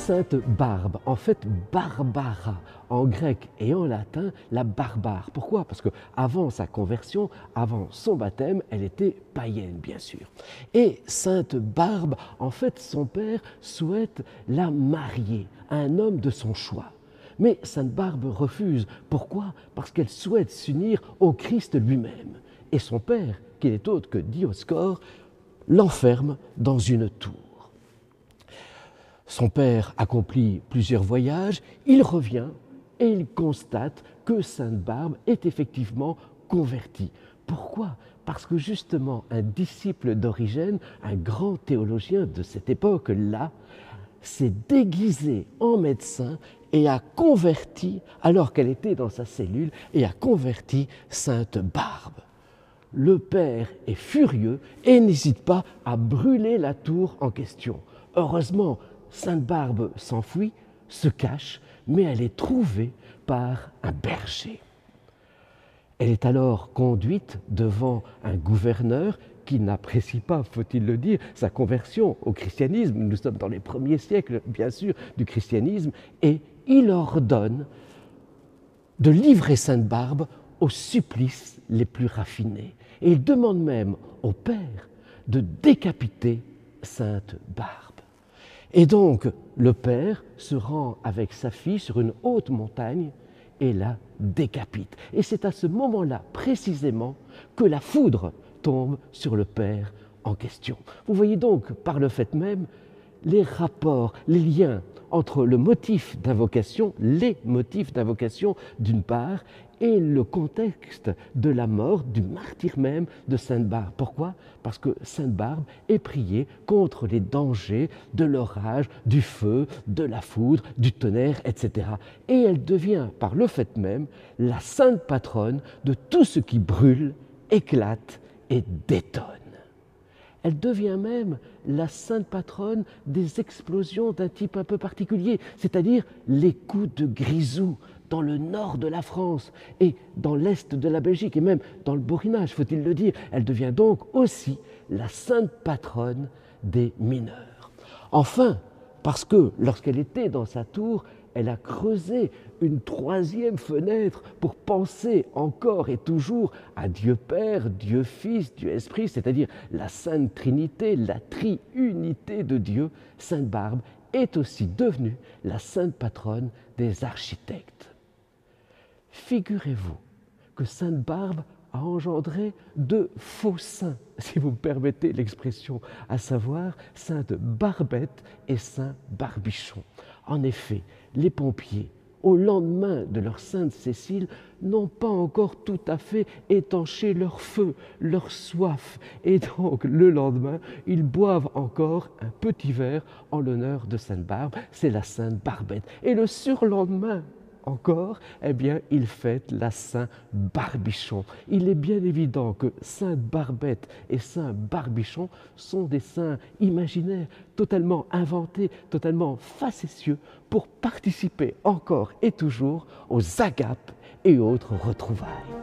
Sainte Barbe, en fait Barbara, en grec et en latin, la barbare. Pourquoi? Parce qu'avant sa conversion, avant son baptême, elle était païenne, bien sûr. Et Sainte Barbe, en fait, son père souhaite la marier à un homme de son choix. Mais Sainte Barbe refuse. Pourquoi? Parce qu'elle souhaite s'unir au Christ lui-même. Et son père, qui n'est autre que Dioscore, l'enferme dans une tour. Son père accomplit plusieurs voyages, il revient et il constate que Sainte Barbe est effectivement convertie. Pourquoi? Parce que justement un disciple d'Origène, un grand théologien de cette époque-là, s'est déguisé en médecin et a converti, alors qu'elle était dans sa cellule, et a converti Sainte Barbe. Le père est furieux et n'hésite pas à brûler la tour en question. Heureusement, Sainte Barbe s'enfuit, se cache, mais elle est trouvée par un berger. Elle est alors conduite devant un gouverneur qui n'apprécie pas, faut-il le dire, sa conversion au christianisme. Nous sommes dans les premiers siècles, bien sûr, du christianisme, et il ordonne de livrer Sainte Barbe aux supplices les plus raffinés. Et il demande même au père de décapiter Sainte Barbe. Et donc, le père se rend avec sa fille sur une haute montagne et la décapite. Et c'est à ce moment-là, précisément, que la foudre tombe sur le père en question. Vous voyez donc, par le fait même, les rapports, les liens entre le motif d'invocation, les motifs d'invocation d'une part, et le contexte de la mort, du martyre même de Sainte Barbe. Pourquoi? Parce que Sainte Barbe est priée contre les dangers de l'orage, du feu, de la foudre, du tonnerre, etc. Et elle devient, par le fait même, la sainte patronne de tout ce qui brûle, éclate et détonne. Elle devient même la sainte patronne des explosions d'un type un peu particulier, c'est-à-dire les coups de grisou dans le nord de la France et dans l'est de la Belgique et même dans le Borinage, faut-il le dire. Elle devient donc aussi la sainte patronne des mineurs. Enfin, parce que lorsqu'elle était dans sa tour, elle a creusé une troisième fenêtre pour penser encore et toujours à Dieu Père, Dieu Fils, Dieu Esprit, c'est-à-dire la Sainte Trinité, la triunité de Dieu. Sainte Barbe est aussi devenue la sainte patronne des architectes. Figurez-vous que Sainte Barbe a engendré de faux saints, si vous me permettez l'expression, à savoir Sainte Barbette et Saint Barbichon. En effet, les pompiers, au lendemain de leur Sainte Cécile, n'ont pas encore tout à fait étanché leur feu, leur soif. Et donc, le lendemain, ils boivent encore un petit verre en l'honneur de Sainte Barbe. C'est la Sainte Barbette. Et le surlendemain, encore, eh bien, il fête la Saint Barbichon. Il est bien évident que Sainte Barbette et Saint Barbichon sont des saints imaginaires, totalement inventés, totalement facétieux, pour participer encore et toujours aux agapes et autres retrouvailles.